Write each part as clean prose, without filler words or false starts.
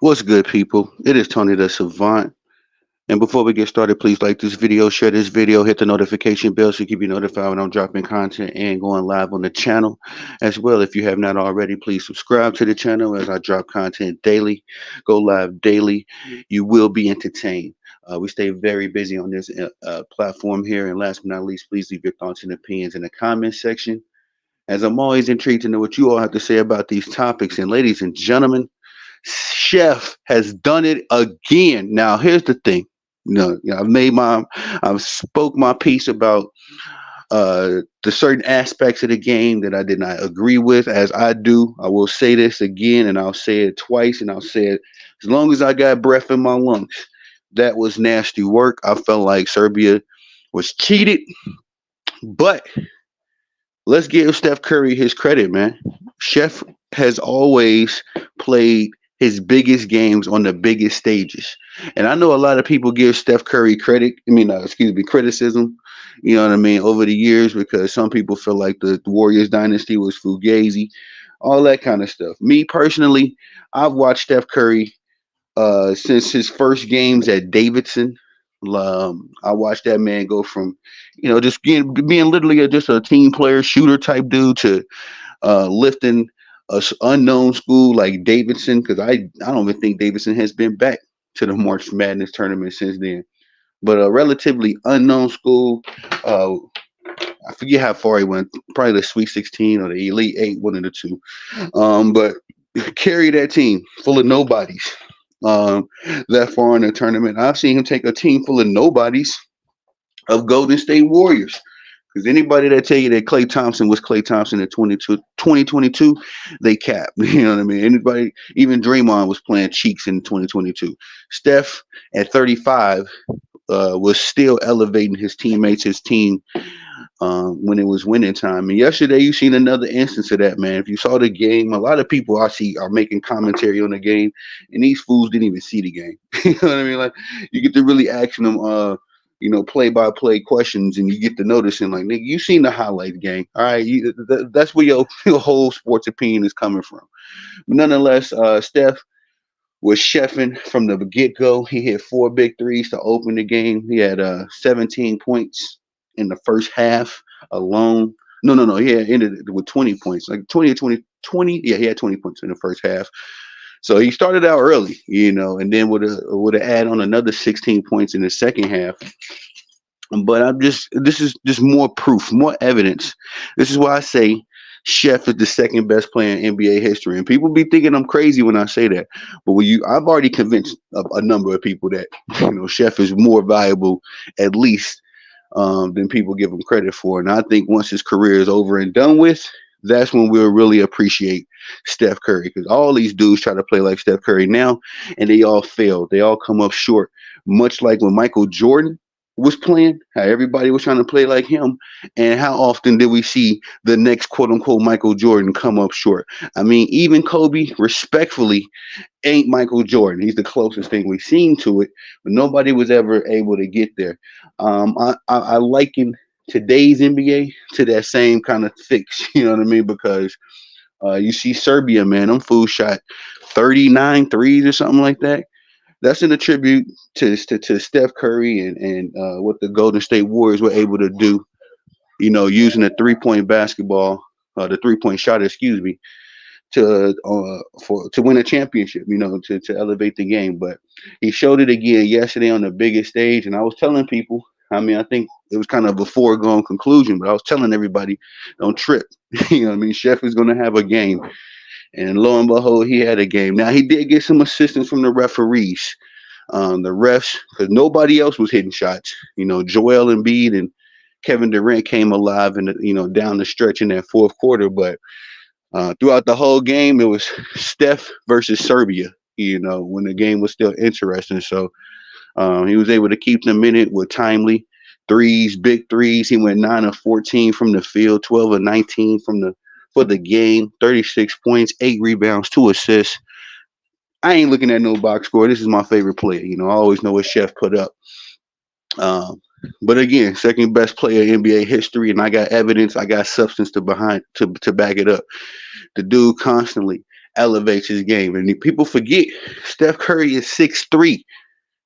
What's good, people? It is Tony the Savant. And before we get started, please like this video, share this video, hit the notification bell so you can be notified when I'm dropping content and going live on the channel. As well, if you have not already, please subscribe to the channel as I drop content daily, go live daily. You will be entertained. We stay very busy on this platform here. And last but not least, please leave your thoughts and opinions in the comment section, as I'm always intrigued to know what you all have to say about these topics. And ladies and gentlemen, Chef has done it again. Now, here's the thing. I've spoke my piece about the certain aspects of the game that I did not agree with. As I do, I will say this again, and I'll say it twice, and I'll say it as long as I got breath in my lungs. That was nasty work. I felt like Serbia was cheated, but let's give Steph Curry his credit, man. Chef has always played his biggest games on the biggest stages. And I know a lot of people give Steph Curry criticism, you know what I mean, over the years, because some people feel like the Warriors dynasty was fugazi, all that kind of stuff. Me personally, I've watched Steph Curry since his first games at Davidson. I watched that man go from, just being literally just a team player, shooter type dude to lifting unknown school like Davidson, because I don't even think Davidson has been back to the March Madness tournament since then. But a relatively unknown school, uh, I forget how far he went, probably the Sweet 16 or the Elite Eight, one of the two. But carry that team full of nobodies um, that far in the tournament. I've seen him take a team full of nobodies of Golden State Warriors. Because anybody that tell you that Klay Thompson was Klay Thompson in 2022, they cap. You know what I mean? Anybody, even Draymond was playing cheeks in 2022. Steph at 35 was still elevating his teammates, his team, when it was winning time. And yesterday, you seen another instance of that, man. If you saw the game, a lot of people I see are making commentary on the game, and these fools didn't even see the game. You know what I mean? Like, you get to really asking them, play by play questions, and you get to noticing, like, nigga, you seen the highlight game. All right, that's where your whole sports opinion is coming from. But nonetheless, Steph was chefing from the get go. He hit four big threes to open the game. He had 17 points in the first half alone. No. He had ended it with 20 points, like 20 or 20. Yeah, he had 20 points in the first half. So he started out early, and then would have add on another 16 points in the second half. But this is just more proof, more evidence. This is why I say Chef is the second best player in NBA history. And people be thinking I'm crazy when I say that. But I've already convinced a number of people that, Chef is more valuable, at least, than people give him credit for. And I think once his career is over and done with, that's when we'll really appreciate Steph Curry, because all these dudes try to play like Steph Curry now, and they all fail. They all come up short, much like when Michael Jordan was playing, how everybody was trying to play like him, and how often did we see the next quote unquote Michael Jordan come up short? I mean, even Kobe, respectfully, ain't Michael Jordan. He's the closest thing we've seen to it, but nobody was ever able to get there. I liken today's NBA to that same kind of fix, you know what I mean? Because you see Serbia, man, them fools shot 39 threes or something like that. That's an attribute to Steph Curry and what the Golden State Warriors were able to do, using the 3 point basketball, the 3 point shot, excuse me, to win a championship, to elevate the game. But he showed it again yesterday on the biggest stage, and I was telling people. I mean, I think it was kind of a foregone conclusion, but I was telling everybody, don't trip. You know what I mean? Chef is going to have a game. And lo and behold, he had a game. Now, he did get some assistance from the referees, the refs, because nobody else was hitting shots. Joel Embiid and Kevin Durant came alive and down the stretch in that fourth quarter. But throughout the whole game, it was Steph versus Serbia, when the game was still interesting. So he was able to keep them in it with timely threes, big threes. He went 9 of 14 from the field, 12 of 19 for the game, 36 points, 8 rebounds, 2 assists. I ain't looking at no box score. This is my favorite player. I always know what Chef put up. But again, second best player in NBA history, and I got evidence, I got substance to back it up. The dude constantly elevates his game. And people forget Steph Curry is 6'3",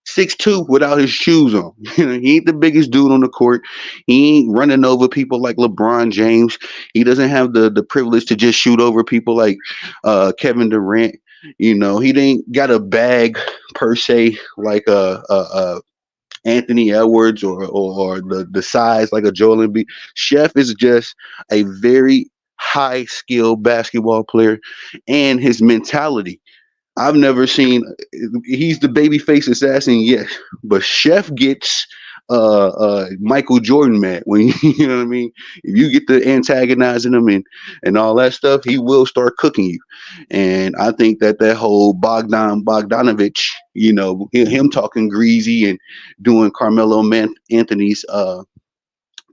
6'2" without his shoes on. He ain't the biggest dude on the court. He ain't running over people like LeBron James. He doesn't have the privilege to just shoot over people like Kevin Durant. He ain't got a bag per se like Anthony Edwards or the size like a Joel Embiid. Chef is just a very high skill basketball player, and his mentality. I've never seen. He's the babyface assassin, yes, but Chef gets Michael Jordan mad when you know what I mean. If you get to antagonizing him and all that stuff, he will start cooking you. And I think that whole Bogdanovich, him talking greasy and doing Carmelo Anthony's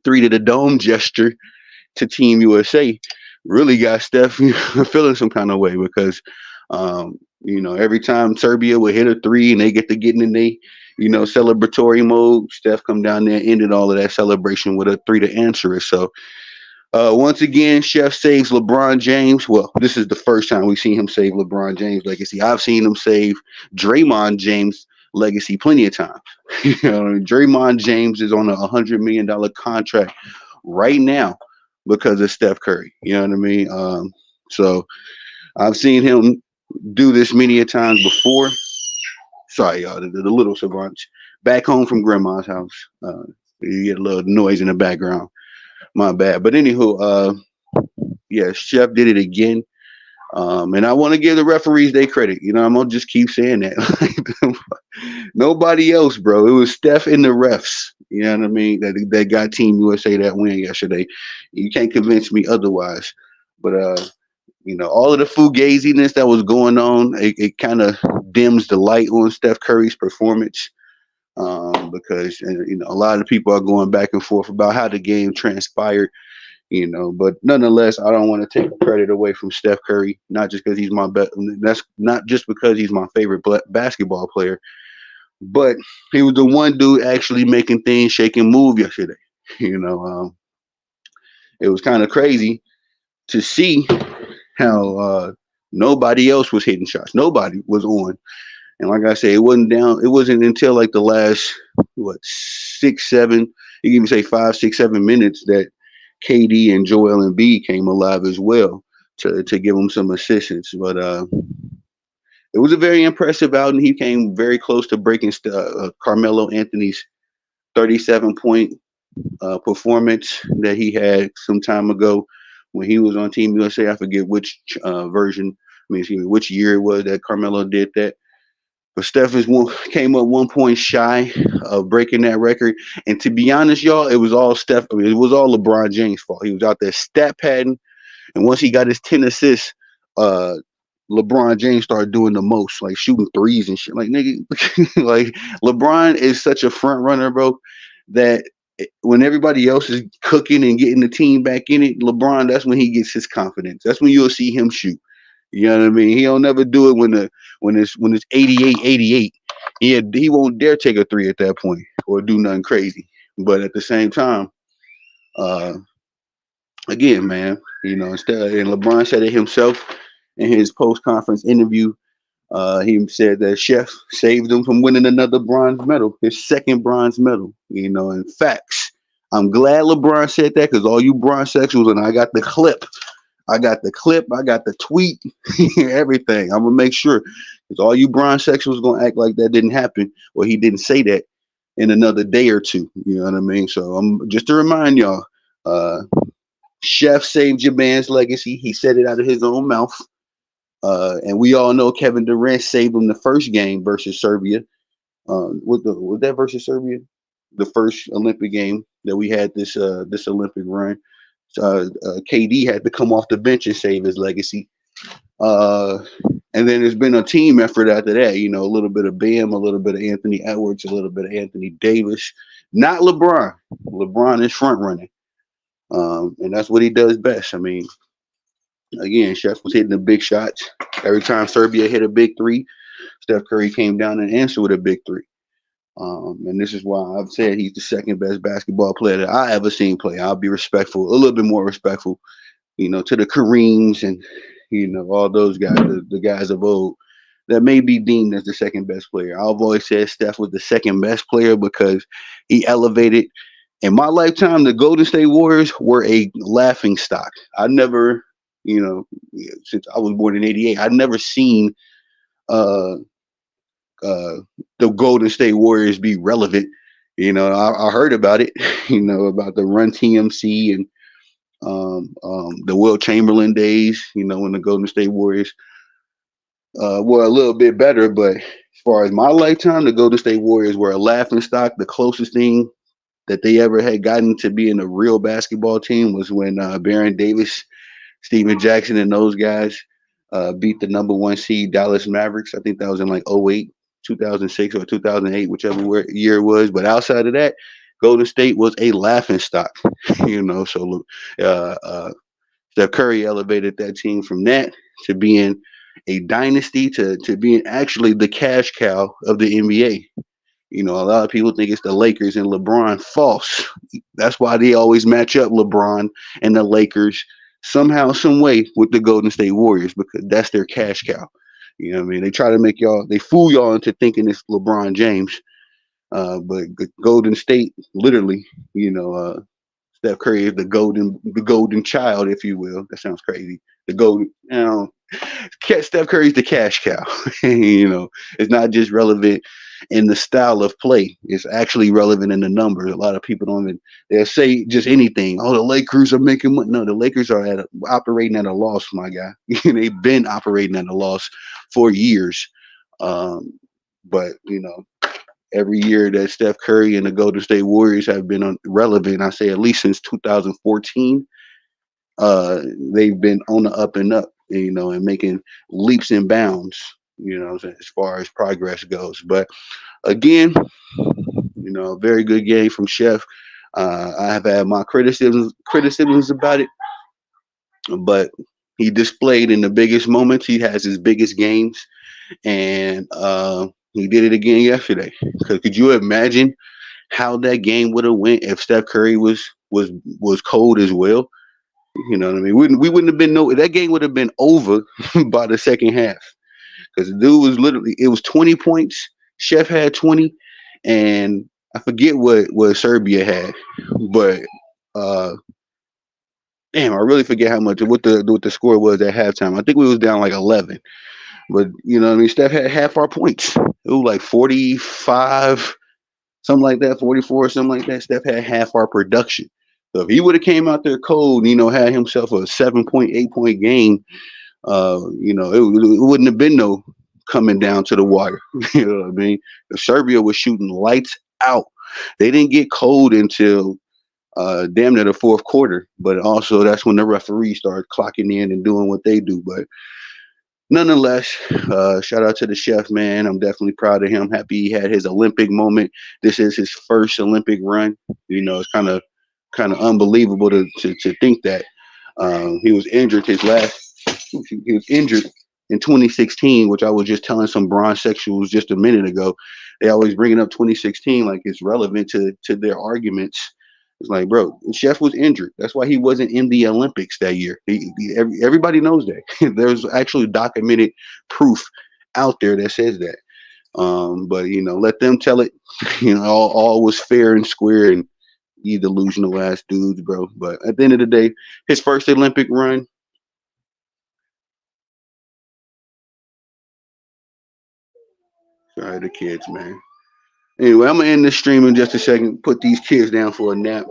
three to the dome gesture to Team USA really got Steph feeling some kind of way because, every time Serbia would hit a three and they get to getting in they, celebratory mode, Steph come down there and ended all of that celebration with a three to answer it. So once again, Chef saves LeBron James. Well, this is the first time we've seen him save LeBron James' legacy. I've seen him save Draymond James' legacy plenty of times. Draymond James is on $100 million contract right now because of Steph Curry. You know what I mean? So I've seen him do this many a times before. Sorry, y'all, the little savants back home from grandma's house. You get a little noise in the background. My bad. But anywho, yeah, Chef did it again. And I want to give the referees their credit. I'm gonna just keep saying that. Nobody else, bro. It was Steph and the refs. You know what I mean? That got Team USA that win yesterday. You can't convince me otherwise. But all of the fugaziness that was going on, it kind of dims the light on Steph Curry's performance. Because a lot of people are going back and forth about how the game transpired. But nonetheless, I don't want to take credit away from Steph Curry, not just because he's my that's not just because he's my favorite basketball player, but he was the one dude actually making things shake and move yesterday. You know, it was kind of crazy to see how nobody else was hitting shots. Nobody was on. And like I said, it wasn't down. It wasn't until like the last 6, 7. You can even say 5, 6, 7 minutes that KD and Joel Embiid came alive as well to give him some assistance. But it was a very impressive outing. He came very close to breaking Carmelo Anthony's 37-point performance that he had some time ago when he was on Team USA. I forget which version. I mean, excuse me, which year it was that Carmelo did that. But Steph came up 1 point shy of breaking that record. And to be honest, y'all, it was all Steph. I mean, it was all LeBron James' fault. He was out there stat padding, and once he got his 10 assists, uh, LeBron James started doing the most, like shooting threes and shit. Like nigga, like LeBron is such a front runner, bro, that when everybody else is cooking and getting the team back in it, LeBron, that's when he gets his confidence. That's when you'll see him shoot. You know what I mean? He'll never do it when it's 88-88. He won't dare take a three at that point or do nothing crazy. But at the same time, uh, again, man, instead and LeBron said it himself in his post conference interview. He said that Chef saved him from winning another bronze medal, his second bronze medal. In facts. I'm glad LeBron said that because all you bronze sexuals, and I got the clip. I got the tweet, everything. I'm gonna make sure because all you bronze sexuals gonna act like that didn't happen or he didn't say that in another day or two. You know what I mean? So I'm just to remind y'all, Chef saved your man's legacy. He said it out of his own mouth. And we all know Kevin Durant saved him the first game versus Serbia. Was that versus Serbia? The first Olympic game that we had this Olympic run. KD had to come off the bench and save his legacy. Uh, and then there's been a team effort after that. A little bit of Bam, a little bit of Anthony Edwards, a little bit of Anthony Davis. Not LeBron. LeBron is front running, and that's what he does best. I mean, again, Chef was hitting the big shots every time Serbia hit a big three. Steph Curry came down and answered with a big three. And this is why I've said he's the second best basketball player that I ever seen play. I'll be respectful, a little bit more respectful, to the Kareems and, all those guys, the guys of old, that may be deemed as the second best player. I've always said Steph was the second best player because he elevated. In my lifetime, the Golden State Warriors were a laughing stock. I never, since I was born in '88, I'd never seen uh, uh, the Golden State Warriors be relevant. I heard about it, about the Run TMC and the Will Chamberlain days, when the Golden State Warriors were a little bit better. But as far as my lifetime, the Golden State Warriors were a laughing stock. The closest thing that they ever had gotten to being a real basketball team was when Baron Davis, Steven Jackson, and those guys beat the number one seed Dallas Mavericks. I think that was in like '08, 2006, or 2008, whichever year it was. But outside of that, Golden State was a laughing stock. So Steph Curry elevated that team from that to being a dynasty to being actually the cash cow of the NBA. A lot of people think it's the Lakers and LeBron. False. That's why they always match up LeBron and the Lakers somehow, some way with the Golden State Warriors because that's their cash cow. You know what I mean? They try to make y'all, they fool y'all into thinking it's LeBron James. But Golden State, literally, Steph Curry is the golden child, if you will. That sounds crazy. The golden, Steph Curry's the cash cow. It's not just relevant in the style of play. It's actually relevant in the numbers. A lot of people don't even they'll say just anything. Oh, the Lakers are making money. No, the Lakers are operating at a loss, my guy. They've been operating at a loss for years. But every year that Steph Curry and the Golden State Warriors have been relevant, I say at least since 2014, they've been on the up and up, and making leaps and bounds, as far as progress goes. But again, a very good game from Chef. I have had my criticisms about it, but he displayed in the biggest moments. He has his biggest games, and he did it again yesterday. Because could you imagine how that game would have went if Steph Curry was cold as well? You know what I mean? We wouldn't have been no that game would have been over by the second half because the dude was literally it was 20 points. Chef had 20, and I forget what Serbia had, but uh, damn, I really forget how much what the score was at halftime. I think we was down like 11, but you know what I mean. Steph had half our points. It was like 45, something like that, 44, something like that. Steph had half our production. So if he would have came out there cold, had himself a 7 point, 8 point game, it wouldn't have been no coming down to the wire. You know what I mean? If Serbia was shooting lights out. They didn't get cold until damn near the fourth quarter, but also that's when the referees started clocking in and doing what they do. But nonetheless, shout out to the chef, man. I'm definitely proud of him. Happy he had his Olympic moment. This is his first Olympic run. It's kind of unbelievable to think that he was injured his last. He was injured in 2016, which I was just telling some bronze sexuals just a minute ago. They always bringing up 2016 like it's relevant to their arguments. It's like, bro, Chef was injured. That's why he wasn't in the Olympics that year. Everybody knows that. There's actually documented proof out there that says that. But let them tell it. All was fair and square, and you delusional ass dudes, bro. But at the end of the day, his first Olympic run. Sorry, the kids, man. Anyway, I'm gonna end this stream in just a second. Put these kids down for a nap.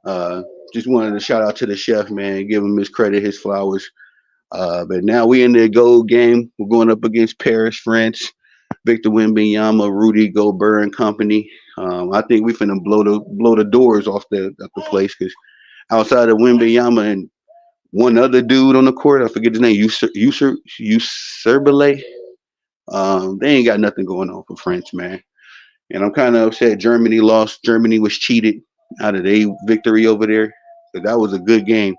Uh, just wanted to shout out to the chef, man. Give him his credit, his flowers. But now we in the gold game. We're going up against Paris, France. Victor Wembanyama, Rudy Gobert and company. I think we finna blow the doors off the place because outside of Wembanyama and one other dude on the court, I forget his name, Usurbele. They ain't got nothing going on for France, man. And I'm kind of upset Germany lost. Germany was cheated out of their victory over there. But that was a good game.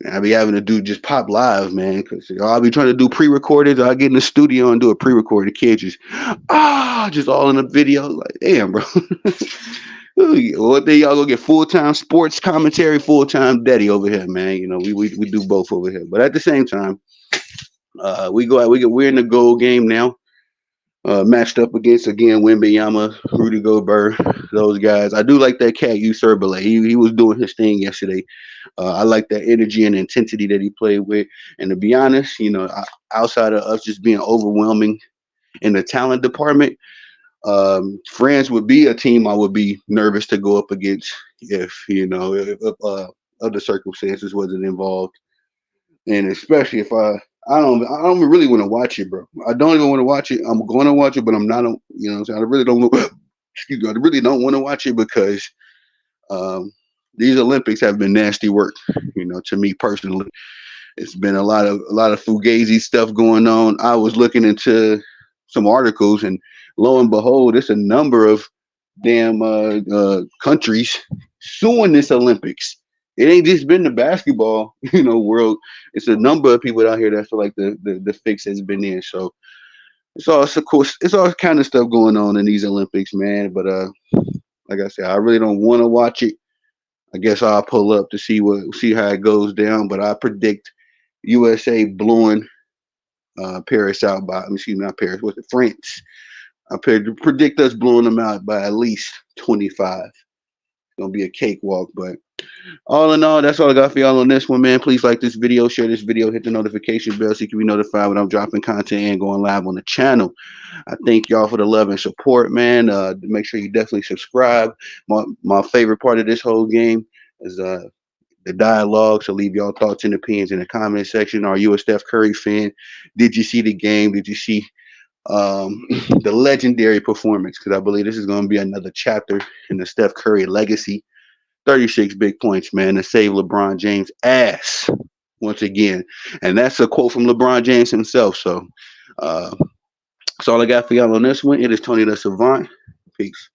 I be having to do just pop live, man, because I'll be trying to do pre-recorded. I'll get in the studio and do a pre-recorded. Kids just all in the video. Like, damn, bro. What day y'all go get full-time sports commentary, full-time daddy over here, man. You know, we do both over here. But at the same time, we go out. We're in the goal game now. Matched up against again Wembyama, Rudy Gobert, those guys. I do like that cat Usurbalay. He was doing his thing yesterday. I like that energy and intensity that he played with. And to be honest, outside of us just being overwhelming in the talent department, France would be a team I would be nervous to go up against if other circumstances wasn't involved, and especially if I don't really want to watch it, bro. I don't even want to watch it. I'm going to watch it, but I'm not. You know, what I'm saying, I really don't. Excuse me. I really don't want to watch it because um, these Olympics have been nasty work. You know, to me personally, it's been a lot of fugazi stuff going on. I was looking into some articles, and lo and behold, it's a number of damn countries suing this Olympics. It ain't just been the basketball, world. It's a number of people out here that feel like the fix has been in. So it's all kind of stuff going on in these Olympics, man. But like I said, I really don't want to watch it. I guess I'll pull up to see how it goes down. But I predict USA blowing Paris out by, excuse me, not Paris, what's it, France. Predict us blowing them out by at least 25. It's gonna be a cakewalk, but all in all, that's all I got for y'all on this one, man. Please like this video, share this video, hit the notification bell so you can be notified when I'm dropping content and going live on the channel. I thank y'all for the love and support, man. Make sure you definitely subscribe. My favorite part of this whole game is the dialogue. So leave y'all thoughts and opinions in the comment section. Are you a Steph Curry fan? Did you see the game? Did you see the legendary performance? Because I believe this is going to be another chapter in the Steph Curry legacy. 36 big points, man, to save LeBron James' ass once again. And that's a quote from LeBron James himself. So that's all I got for y'all on this one. It is Tony the Savant. Peace.